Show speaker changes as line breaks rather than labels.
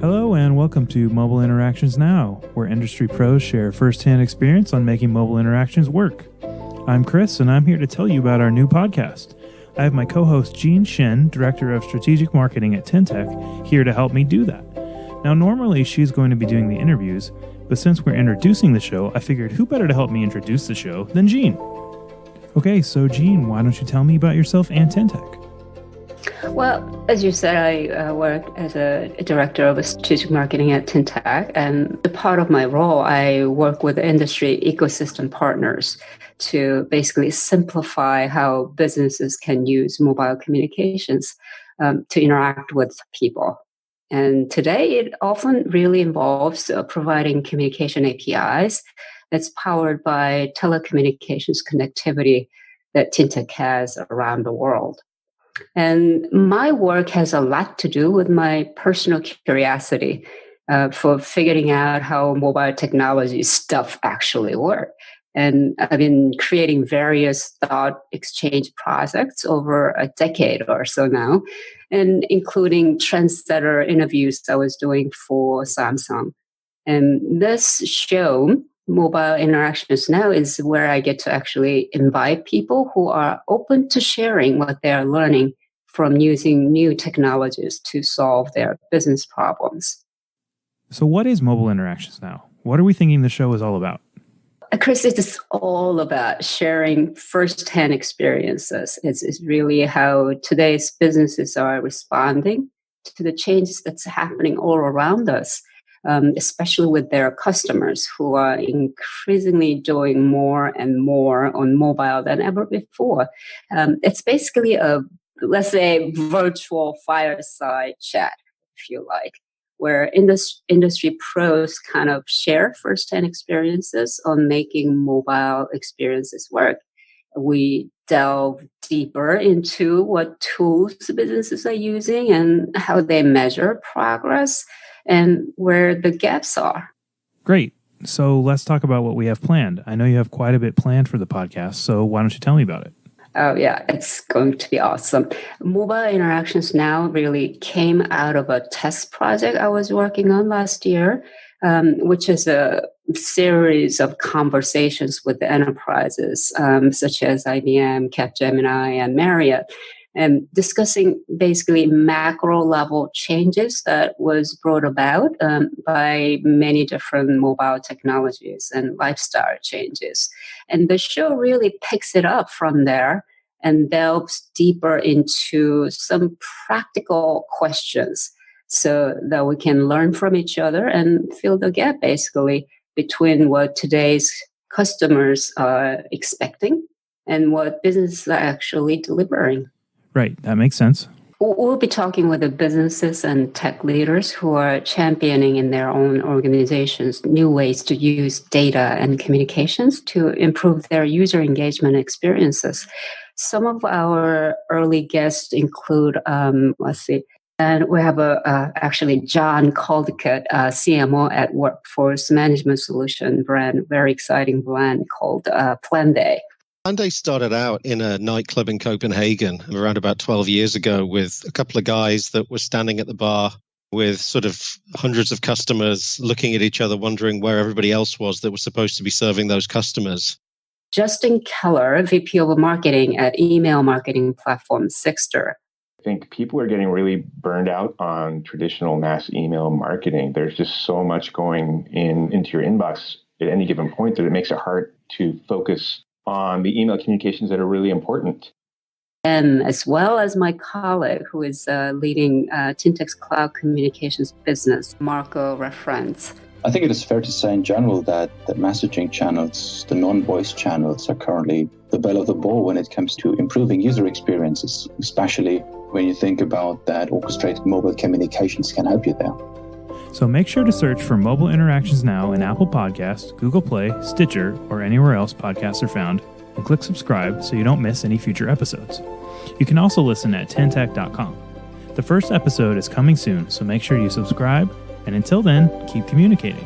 Hello and welcome to Mobile Interactions Now, where industry pros share first-hand experience on making mobile interactions work. I'm Chris, and I'm here to tell you about our new podcast. I have my co-host Jean Shin, Director of Strategic Marketing at Tyntec, here to help me do that. Now, normally she's going to be doing the interviews, but since we're introducing the show, I figured who better to help me introduce the show than Jean? Okay, so Jean, why don't you tell me about yourself and Tyntec?
Well, as you said, I work as a director of strategic marketing at Tyntec, and a part of my role, I work with industry ecosystem partners to basically simplify how businesses can use mobile communications to interact with people. And today, it often really involves providing communication APIs that's powered by telecommunications connectivity that Tyntec has around the world. And my work has a lot to do with my personal curiosity for figuring out how mobile technology stuff actually works. And I've been creating various thought exchange projects over a decade or so now, and including trendsetter interviews I was doing for Samsung. And this show, Mobile Interactions Now, is where I get to actually invite people who are open to sharing what they are learning from using new technologies to solve their business problems.
So what is Mobile Interactions Now? What are we thinking the show is all about?
Chris, it's all about sharing firsthand experiences. It's really how today's businesses are responding to the changes that's happening all around us. Especially with their customers who are increasingly doing more and more on mobile than ever before. It's basically let's say, virtual fireside chat, if you like, where industry pros kind of share firsthand experiences on making mobile experiences work. We delve deeper into what tools businesses are using and how they measure progress, and where the gaps are.
Great. So let's talk about what we have planned. I know you have quite a bit planned for the podcast, so why don't you tell me about it?
Oh, yeah, it's going to be awesome. Mobile Interactions Now really came out of a test project I was working on last year, which is a series of conversations with the enterprises, such as IBM, Capgemini, and Marriott, and discussing basically macro level changes that was brought about by many different mobile technologies and lifestyle changes. And the show really picks it up from there and delves deeper into some practical questions so that we can learn from each other and fill the gap basically between what today's customers are expecting and what businesses are actually delivering.
Right, that makes sense.
We'll be talking with the businesses and tech leaders who are championing in their own organizations new ways to use data and communications to improve their user engagement experiences. Some of our early guests include, and we have actually John Caldicott, CMO at Workforce Management Solution brand, very exciting brand called Planday.
Planday started out in a nightclub in Copenhagen around about 12 years ago with a couple of guys that were standing at the bar with sort of hundreds of customers looking at each other, wondering where everybody else was that was supposed to be serving those customers.
Justin Keller, VP of Marketing at email marketing platform Sixter.
I think people are getting really burned out on traditional mass email marketing. There's just so much going into your inbox at any given point that it makes it hard to focus on the email communications that are really important.
And as well as my colleague who is leading Tyntec's cloud communications business, Marco Reference.
I think it is fair to say in general that the messaging channels, the non-voice channels, are currently the belle of the ball when it comes to improving user experiences, especially when you think about that orchestrated mobile communications can help you there.
So make sure to search for Mobile Interactions Now in Apple Podcasts, Google Play, Stitcher, or anywhere else podcasts are found, and click subscribe so you don't miss any future episodes. You can also listen at Tyntec.com. The first episode is coming soon, so make sure you subscribe, and until then, keep communicating.